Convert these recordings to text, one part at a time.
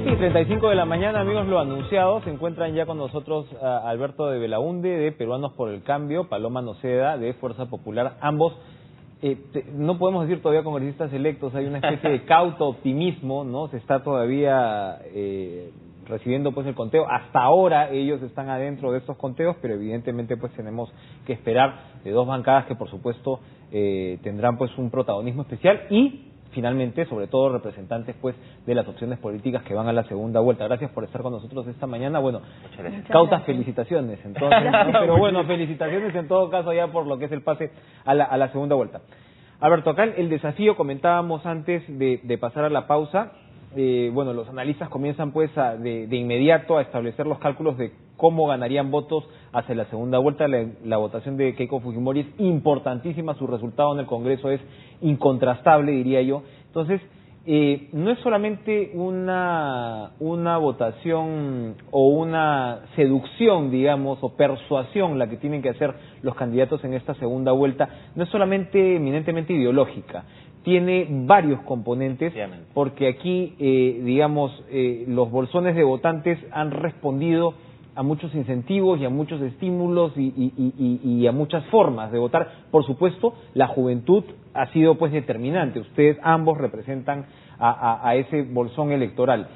7:35 de la mañana, amigos, lo anunciado. Se encuentran ya con nosotros Alberto de Belaunde, de Peruanos por el Cambio, Paloma Noceda, de Fuerza Popular. Ambos, no podemos decir todavía congresistas electos, hay una especie de cauto optimismo, ¿no? Se está todavía recibiendo pues el conteo. Hasta ahora ellos están adentro de estos conteos, pero evidentemente pues tenemos que esperar de dos bancadas que por supuesto tendrán pues un protagonismo especial y finalmente, sobre todo, representantes pues de las opciones políticas que van a la segunda vuelta. Gracias por estar con nosotros esta mañana. Bueno, cautas felicitaciones, entonces, ¿no? Pero bueno, felicitaciones en todo caso ya por lo que es el pase a la segunda vuelta. Alberto, acá el desafío, comentábamos antes de pasar a la pausa, bueno, los analistas comienzan pues de inmediato a establecer los cálculos de cómo ganarían votos hacia la segunda vuelta. La votación de Keiko Fujimori es importantísima, su resultado en el Congreso es incontrastable, diría yo. Entonces, no es solamente una votación o una seducción, digamos, o persuasión la que tienen que hacer los candidatos en esta segunda vuelta, no es solamente eminentemente ideológica, tiene varios componentes, porque aquí, digamos, los bolsones de votantes han respondido a muchos incentivos y a muchos estímulos y a muchas formas de votar. Por supuesto, la juventud ha sido pues determinante. Ustedes ambos representan a ese bolsón electoral.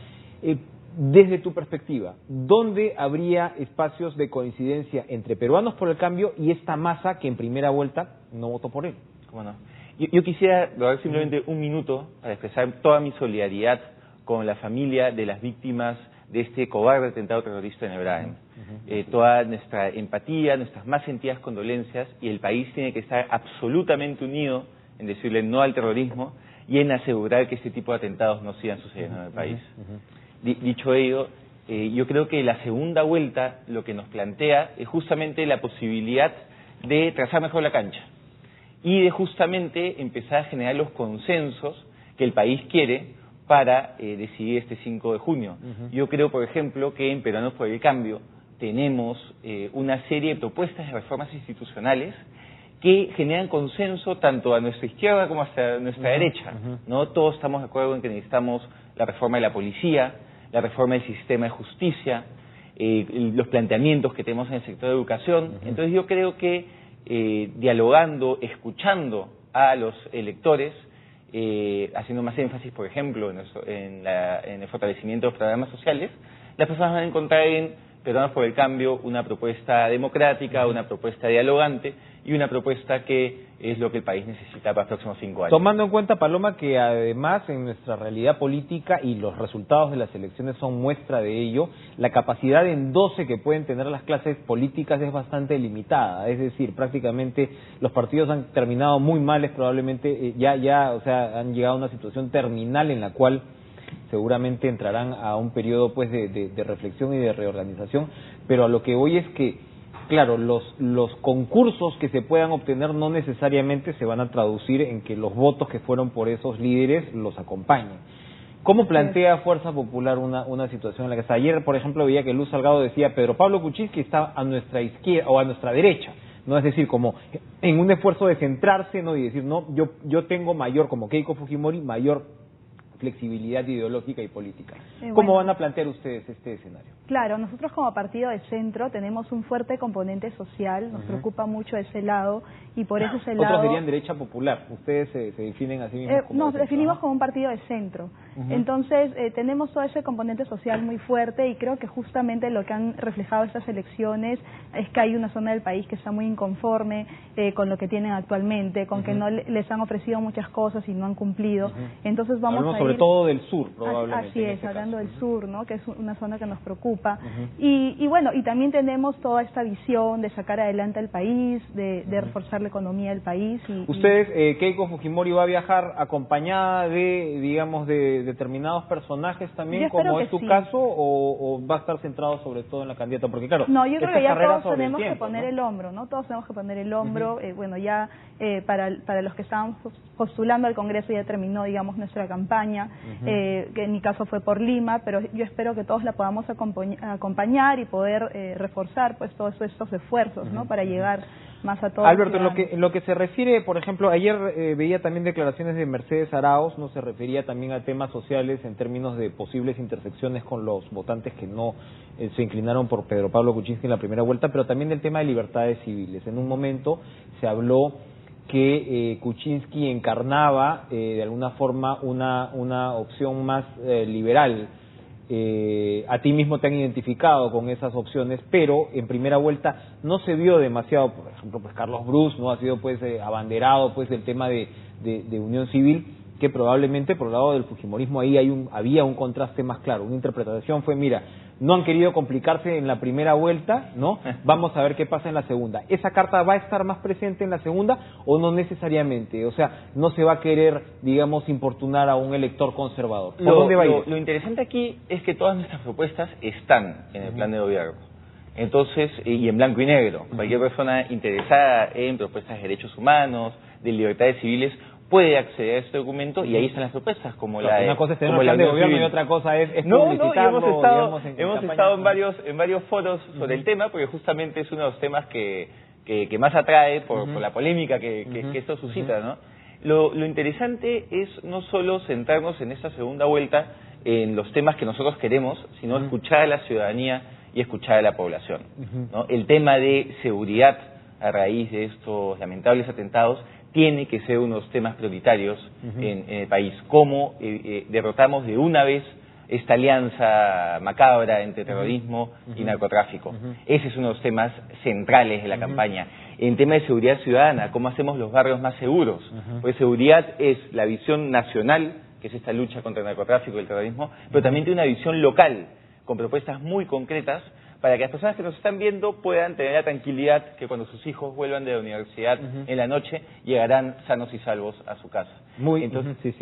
Desde tu perspectiva, ¿dónde habría espacios de coincidencia entre Peruanos por el Cambio y esta masa que en primera vuelta no votó por él? Bueno, yo quisiera robar simplemente un minuto para expresar toda mi solidaridad con la familia de las víctimas de este cobarde atentado terrorista en Ibrahim. Toda nuestra empatía, nuestras más sentidas condolencias, y el país tiene que estar absolutamente unido en decirle no al terrorismo y en asegurar que este tipo de atentados no sigan sucediendo en el país. Dicho ello, yo creo que la segunda vuelta lo que nos plantea es justamente la posibilidad de trazar mejor la cancha y de justamente empezar a generar los consensos que el país quiere para decidir este 5 de junio. Yo creo, por ejemplo, que en Peruanos por el Cambio tenemos una serie de propuestas de reformas institucionales que generan consenso tanto a nuestra izquierda como hasta nuestra derecha, ¿no? Todos estamos de acuerdo en que necesitamos la reforma de la policía, la reforma del sistema de justicia, los planteamientos que tenemos en el sector de educación. Entonces yo creo que dialogando, escuchando a los electores, haciendo más énfasis, por ejemplo, en el fortalecimiento de los programas sociales, las personas van a encontrar en Peruanos por el Cambio una propuesta democrática, una propuesta dialogante y una propuesta que es lo que el país necesita para los próximos 5 años. Tomando en cuenta, Paloma, que además en nuestra realidad política y los resultados de las elecciones son muestra de ello, la capacidad de endoce que pueden tener las clases políticas es bastante limitada. Es decir, prácticamente los partidos han terminado muy males, probablemente o sea, han llegado a una situación terminal en la cual seguramente entrarán a un periodo pues de reflexión y de reorganización, pero a lo que voy es que, claro, los concursos que se puedan obtener no necesariamente se van a traducir en que los votos que fueron por esos líderes los acompañen. ¿Cómo plantea Fuerza Popular una situación en la que está? Ayer, por ejemplo, veía que Luz Salgado decía Pedro Pablo Kuczynski está a nuestra izquierda o a nuestra derecha, no, es decir, como en un esfuerzo de centrarse, no, y decir, no, yo tengo mayor, como Keiko Fujimori, mayor flexibilidad ideológica y política. ¿Cómo van a plantear ustedes este escenario? Claro, nosotros como partido de centro tenemos un fuerte componente social, nos preocupa mucho ese lado y por eso ese lado... Otros dirían derecha popular, ustedes se definen a sí mismos como nos definimos como un partido de centro, entonces tenemos todo ese componente social muy fuerte y creo que justamente lo que han reflejado estas elecciones es que hay una zona del país que está muy inconforme con lo que tienen actualmente, con que no les han ofrecido muchas cosas y no han cumplido, entonces vamos a ir... Sobre todo del sur, probablemente. Así es, hablando del sur, ¿no? Que es una zona que nos preocupa. Y bueno, y también tenemos toda esta visión de sacar adelante al país, de reforzar la economía del país. ¿Ustedes, Keiko Fujimori va a viajar acompañada de, digamos, de determinados personajes también, como es tu caso, o va a estar centrado sobre todo en la candidata? Porque claro, no, yo creo que ya todos tenemos que poner el hombro, ¿no? Todos tenemos que poner el hombro. Bueno, ya para los que estaban postulando al Congreso ya terminó, digamos, nuestra campaña, que en mi caso fue por Lima, pero yo espero que todos la podamos acompañar acompañar y poder reforzar pues todos estos esfuerzos, ¿no? Para llegar más a todos. Alberto, en lo que se refiere, por ejemplo, ayer veía también declaraciones de Mercedes Arauz, no se refería también a temas sociales en términos de posibles intersecciones con los votantes que no se inclinaron por Pedro Pablo Kuczynski en la primera vuelta, pero también del tema de libertades civiles. En un momento se habló que Kuczynski encarnaba de alguna forma una opción más liberal. A ti mismo te han identificado con esas opciones, pero en primera vuelta no se vio demasiado. Por ejemplo, pues Carlos Bruce no ha sido pues abanderado pues del tema de unión civil, que probablemente por el lado del fujimorismo ahí había un contraste más claro. Una interpretación fue, mira, no han querido complicarse en la primera vuelta, ¿no? Vamos a ver qué pasa en la segunda. ¿Esa carta va a estar más presente en la segunda o no necesariamente? O sea, no se va a querer, digamos, importunar a un elector conservador. ¿Por dónde va a ir? Lo interesante aquí es que todas nuestras propuestas están en el plan de gobierno. Entonces, y en blanco y negro. Cualquier persona interesada en propuestas de derechos humanos, de libertades civiles, puede acceder a este documento y ahí están las propuestas, como claro, una cosa es tener un plan de gobierno y otra cosa es publicitarlo. Hemos estado en varios foros sobre el tema, porque justamente es uno de los temas que más atrae por la polémica que esto suscita, ¿no? Lo interesante es no solo centrarnos en esta segunda vuelta en los temas que nosotros queremos, sino escuchar a la ciudadanía y escuchar a la población, ¿no? El tema de seguridad a raíz de estos lamentables atentados tiene que ser uno de los temas prioritarios en el país. ¿Cómo derrotamos de una vez esta alianza macabra entre terrorismo y narcotráfico? Ese es uno de los temas centrales de la campaña. En tema de seguridad ciudadana, ¿cómo hacemos los barrios más seguros? Pues seguridad es la visión nacional, que es esta lucha contra el narcotráfico y el terrorismo, pero también tiene una visión local, con propuestas muy concretas, para que las personas que nos están viendo puedan tener la tranquilidad que cuando sus hijos vuelvan de la universidad en la noche llegarán sanos y salvos a su casa. Entonces,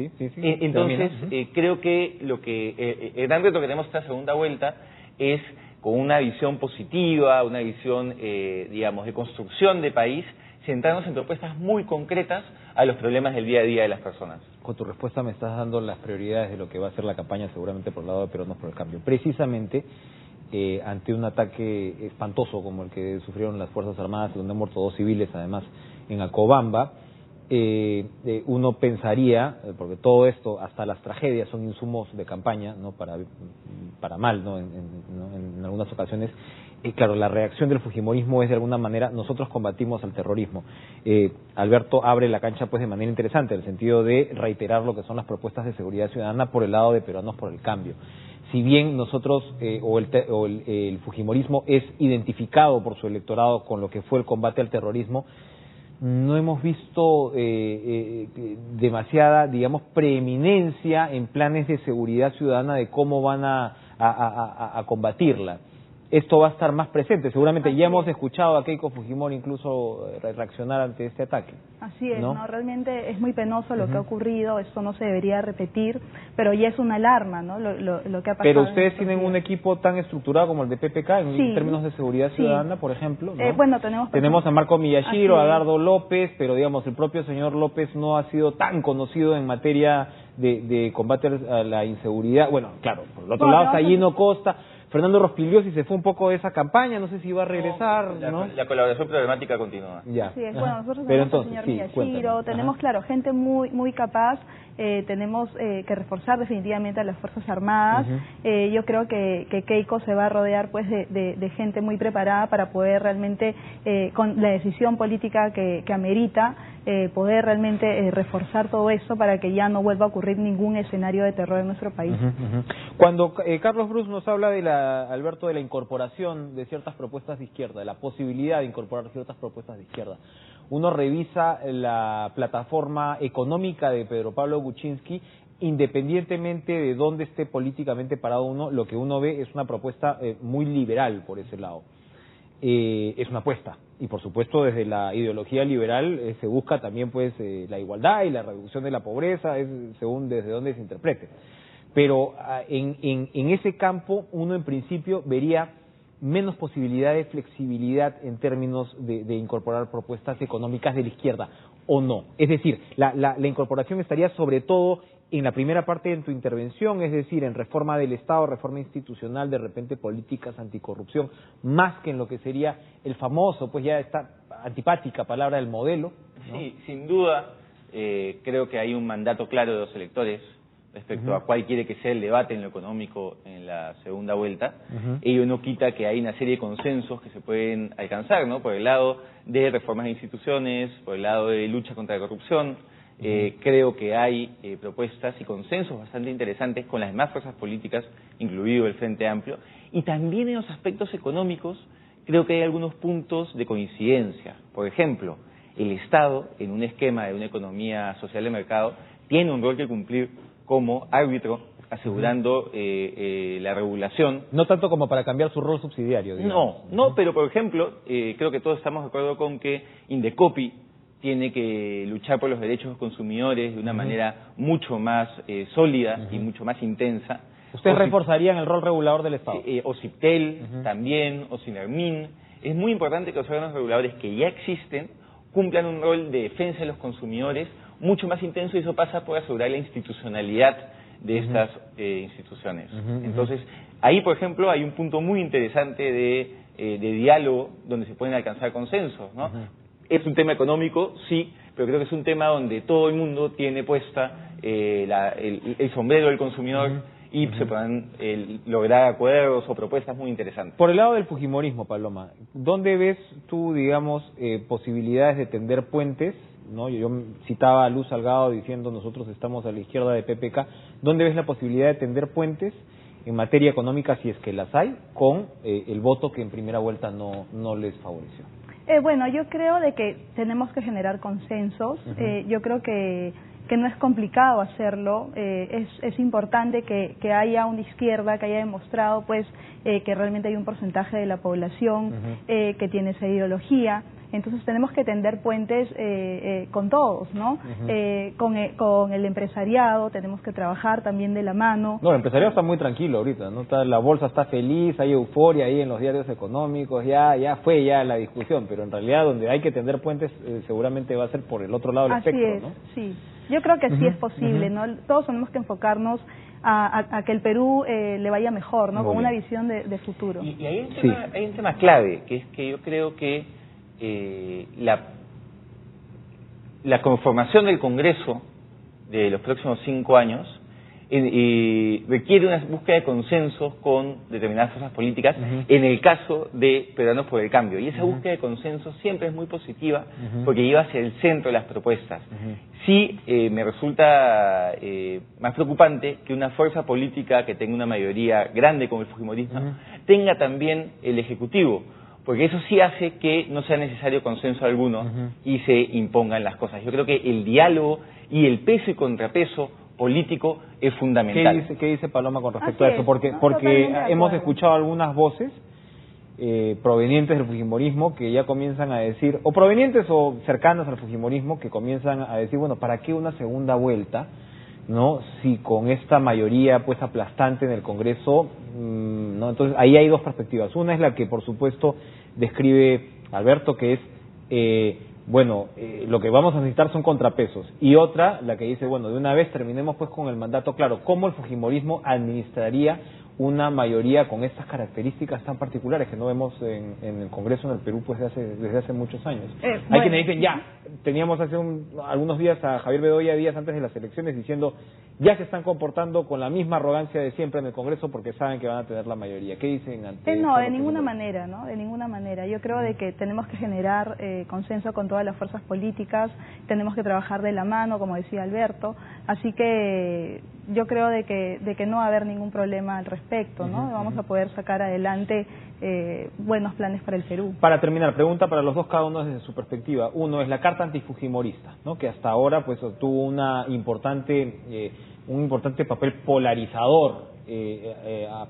creo que el gran reto que tenemos esta segunda vuelta es con una visión positiva, una visión, digamos, de construcción de país, centrarnos en propuestas muy concretas a los problemas del día a día de las personas. Con tu respuesta me estás dando las prioridades de lo que va a ser la campaña seguramente por el lado de Peronos por el Cambio. Precisamente ante un ataque espantoso como el que sufrieron las Fuerzas Armadas, donde han muerto 2 civiles además en Acobamba, uno pensaría, porque todo esto, hasta las tragedias son insumos de campaña, no para mal, ¿no? En algunas ocasiones, claro, la reacción del fujimorismo es de alguna manera, nosotros combatimos al terrorismo. Alberto abre la cancha pues de manera interesante, en el sentido de reiterar lo que son las propuestas de seguridad ciudadana por el lado de Peruanos por el Cambio. Si bien nosotros, el fujimorismo es identificado por su electorado con lo que fue el combate al terrorismo, no hemos visto demasiada, digamos, preeminencia en planes de seguridad ciudadana de cómo van a combatirla. Esto va a estar más presente. Seguramente ya hemos escuchado a Keiko Fujimori incluso reaccionar ante este ataque. Así es, ¿no? Realmente es muy penoso lo que ha ocurrido, esto no se debería repetir, pero ya es una alarma, ¿no? Lo que ha pasado. Pero ustedes tienen un equipo tan estructurado como el de PPK en términos de seguridad ciudadana, por ejemplo, ¿no? Bueno, tenemos a Marco Miyashiro, a Dardo López, pero digamos, el propio señor López no ha sido tan conocido en materia de combate a la inseguridad. Bueno, claro, por el otro lado está Gino Costa. Fernando Rospigliosi se fue un poco de esa campaña, no sé si va a regresar, ¿no? La colaboración problemática continúa. Ya. Sí, bueno, nosotros tenemos al señor Miyashiro, tenemos, claro, gente muy capaz, tenemos que reforzar definitivamente a las Fuerzas Armadas. Yo creo que Keiko se va a rodear pues de gente muy preparada para poder realmente, con la decisión política que amerita, poder realmente reforzar todo eso para que ya no vuelva a ocurrir ningún escenario de terror en nuestro país. Cuando Carlos Bruce nos habla Alberto, de la incorporación de ciertas propuestas de izquierda, de la posibilidad de incorporar ciertas propuestas de izquierda, uno revisa la plataforma económica de Pedro Pablo Kuczynski, independientemente de dónde esté políticamente parado uno, lo que uno ve es una propuesta muy liberal por ese lado. Es una apuesta, y por supuesto desde la ideología liberal se busca también pues la igualdad y la reducción de la pobreza, según desde donde se interprete. Pero en ese campo uno en principio vería menos posibilidad de flexibilidad en términos de incorporar propuestas económicas de la izquierda, ¿o no? Es decir, la incorporación estaría sobre todo en la primera parte de tu intervención, es decir, en reforma del Estado, reforma institucional, de repente políticas anticorrupción, más que en lo que sería el famoso, pues ya esta antipática palabra del modelo, ¿no? Sí, sin duda, creo que hay un mandato claro de los electores respecto a cuál quiere que sea el debate en lo económico en la segunda vuelta. Ello no quita que hay una serie de consensos que se pueden alcanzar, ¿no? Por el lado de reformas de instituciones, por el lado de lucha contra la corrupción. Creo que hay propuestas y consensos bastante interesantes con las demás fuerzas políticas, incluido el Frente Amplio, y también en los aspectos económicos creo que hay algunos puntos de coincidencia. Por ejemplo, el Estado, en un esquema de una economía social de mercado, tiene un rol que cumplir como árbitro, asegurando la regulación. No tanto como para cambiar su rol subsidiario, digamos. No, pero por ejemplo, creo que todos estamos de acuerdo con que Indecopi tiene que luchar por los derechos de los consumidores de una manera mucho más sólida y mucho más intensa. ¿Ustedes reforzarían el rol regulador del Estado? OCIPTEL también, OCINERMIN. Es muy importante que los órganos reguladores que ya existen cumplan un rol de defensa de los consumidores mucho más intenso, y eso pasa por asegurar la institucionalidad de estas instituciones. Entonces, ahí, por ejemplo, hay un punto muy interesante de diálogo donde se pueden alcanzar consensos, ¿no? Es un tema económico, sí, pero creo que es un tema donde todo el mundo tiene puesta el sombrero del consumidor y se puedan lograr acuerdos o propuestas muy interesantes. Por el lado del fujimorismo, Paloma, ¿dónde ves tú, digamos, posibilidades de tender puentes? ¿No? Yo citaba a Luz Salgado diciendo nosotros estamos a la izquierda de PPK. ¿Dónde ves la posibilidad de tender puentes en materia económica, si es que las hay, con el voto que en primera vuelta no les favoreció? Bueno, yo creo de que tenemos que generar consensos. Yo creo que no es complicado hacerlo. Es importante que haya una izquierda que haya demostrado pues que realmente hay un porcentaje de la población que tiene esa ideología. Entonces tenemos que tender puentes con todos, ¿no? Con el empresariado tenemos que trabajar también de la mano. No, el empresariado está muy tranquilo ahorita, ¿no? La bolsa está feliz, hay euforia ahí en los diarios económicos, ya fue la discusión, pero en realidad donde hay que tender puentes seguramente va a ser por el otro lado del espectro, ¿no? Sí. Yo creo que sí es posible, ¿no? Todos tenemos que enfocarnos a que el Perú le vaya mejor, ¿no? Con una visión de futuro. Y hay un tema clave, que es que yo creo que la conformación del Congreso de los próximos 5 años requiere una búsqueda de consensos con determinadas fuerzas políticas, en el caso de Peruanos por el Cambio. Y esa búsqueda de consenso siempre es muy positiva porque lleva hacia el centro de las propuestas. Sí, me resulta más preocupante que una fuerza política que tenga una mayoría grande como el fujimorismo tenga también el Ejecutivo, porque eso sí hace que no sea necesario consenso alguno y se impongan las cosas. Yo creo que el diálogo y el peso y contrapeso político es fundamental. ¿Qué dice Paloma con respecto a eso? Porque hemos escuchado algunas voces provenientes del fujimorismo que ya comienzan a decir, o provenientes o cercanas al fujimorismo, que comienzan a decir, bueno, ¿para qué una segunda vuelta? ¿No? Si con esta mayoría pues aplastante en el Congreso, ¿no? Entonces ahí hay dos perspectivas. Una es la que por supuesto describe Alberto, que es lo que vamos a necesitar son contrapesos, y otra la que dice, bueno, de una vez terminemos pues con el mandato claro. ¿Cómo el fujimorismo administraría una mayoría con estas características tan particulares que no vemos en el Congreso en el Perú pues desde hace muchos años? Hay quienes dicen, teníamos hace algunos días a Javier Bedoya, días antes de las elecciones, diciendo, ya se están comportando con la misma arrogancia de siempre en el Congreso porque saben que van a tener la mayoría. ¿Qué dicen ante No, de ninguna manera, ¿no? De ninguna manera. Yo creo de que tenemos que generar consenso con todas las fuerzas políticas, tenemos que trabajar de la mano, como decía Alberto, así que yo creo de que no va a haber ningún problema al respecto, ¿no? Vamos a poder sacar adelante buenos planes para el Perú. Para terminar, pregunta para los dos, cada uno desde su perspectiva. Uno es la carta antifujimorista, ¿no? Que hasta ahora pues tuvo un importante papel polarizador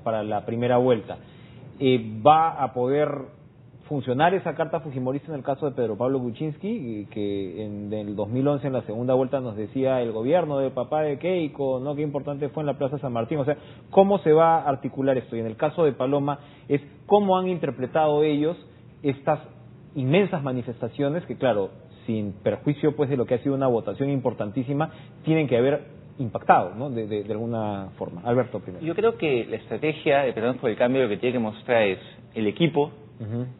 para la primera vuelta. ¿Va a poder funcionar esa carta fujimorista en el caso de Pedro Pablo Kuczynski, que en el 2011 en la segunda vuelta nos decía el gobierno del papá de Keiko, ¿no? Qué importante fue en la Plaza San Martín? O sea, ¿cómo se va a articular esto? Y en el caso de Paloma es cómo han interpretado ellos estas inmensas manifestaciones que, claro, sin perjuicio pues de lo que ha sido una votación importantísima, tienen que haber impactado, ¿no? de alguna forma. Alberto, primero. Yo creo que la estrategia de Peruanos por el Cambio lo que tiene que mostrar es el equipo,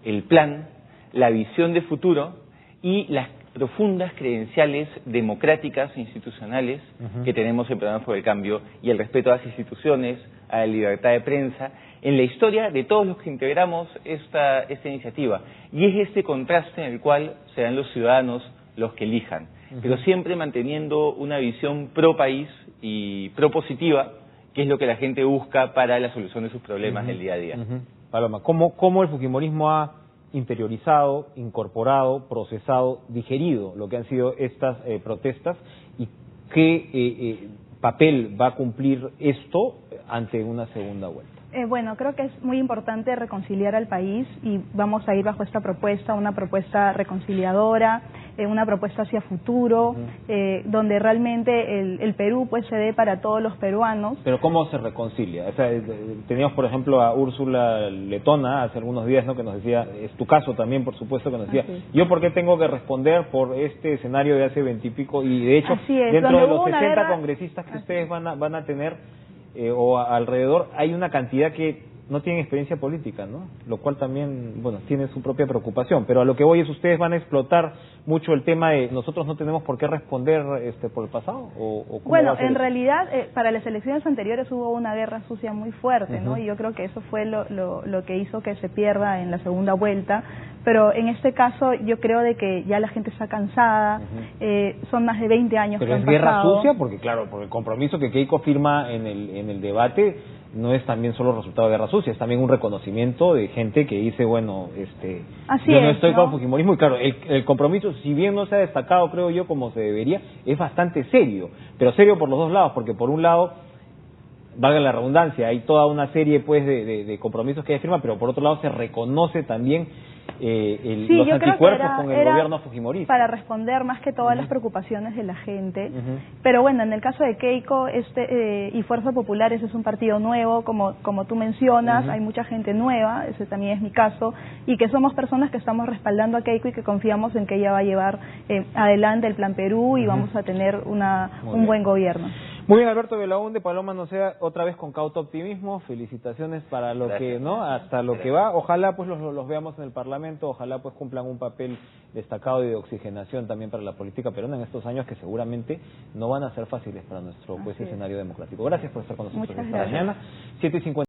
el plan, la visión de futuro y las profundas credenciales democráticas e institucionales que tenemos en Peruanos por el Cambio y el respeto a las instituciones, a la libertad de prensa, en la historia de todos los que integramos esta iniciativa. Y es este contraste en el cual serán los ciudadanos los que elijan, pero siempre manteniendo una visión pro país y propositiva, que es lo que la gente busca para la solución de sus problemas del día a día. Paloma, ¿cómo el fujimorismo ha interiorizado, incorporado, procesado, digerido lo que han sido estas protestas y qué papel va a cumplir esto ante una segunda vuelta? Bueno, creo que es muy importante reconciliar al país y vamos a ir bajo esta propuesta, una propuesta reconciliadora, una propuesta hacia futuro, donde realmente el Perú pues se dé para todos los peruanos. Pero ¿cómo se reconcilia? O sea, teníamos por ejemplo a Úrsula Letona hace algunos días, ¿no?, que nos decía, es tu caso también por supuesto, que nos decía, yo por qué tengo que responder por este escenario de hace 20 y pico, y de hecho dentro de los 60 congresistas que ustedes van a tener o alrededor, hay una cantidad que no tienen experiencia política, ¿no? Lo cual también, bueno, tiene su propia preocupación. Pero a lo que voy es, ¿ustedes van a explotar mucho el tema de nosotros no tenemos por qué responder por el pasado? ¿O cómo bueno, va a ser en eso? realidad, para las elecciones anteriores hubo una guerra sucia muy fuerte, ¿no? Y yo creo que eso fue lo que hizo que se pierda en la segunda vuelta. Pero en este caso yo creo de que ya la gente está cansada, son más de 20 años pero que han es guerra pasado. sucia porque, claro, por el compromiso que Keiko firma en el debate, no es también solo resultado de guerra sucia, es también un reconocimiento de gente que dice, bueno, yo no estoy con el fujimorismo, y claro, el compromiso, si bien no se ha destacado, creo yo, como se debería, es bastante serio, pero serio por los dos lados, porque por un lado, valga la redundancia, hay toda una serie pues de compromisos que ella firma, pero por otro lado se reconoce también los anticuerpos con el gobierno fujimorista. Para responder más que todas las preocupaciones de la gente. Pero bueno, en el caso de Keiko y Fuerza Popular, ese es un partido nuevo, como tú mencionas, hay mucha gente nueva, ese también es mi caso, y que somos personas que estamos respaldando a Keiko y que confiamos en que ella va a llevar adelante el Plan Perú y vamos a tener un buen gobierno. Muy bien, Alberto Belaúnde, Paloma Noceda, otra vez con cauto optimismo, felicitaciones para lo que, ¿no?, hasta lo que va, ojalá pues los veamos en el Parlamento, ojalá pues cumplan un papel destacado y de oxigenación también para la política peruana en estos años que seguramente no van a ser fáciles para nuestro pues escenario democrático. Gracias por estar con nosotros esta mañana. 7:50.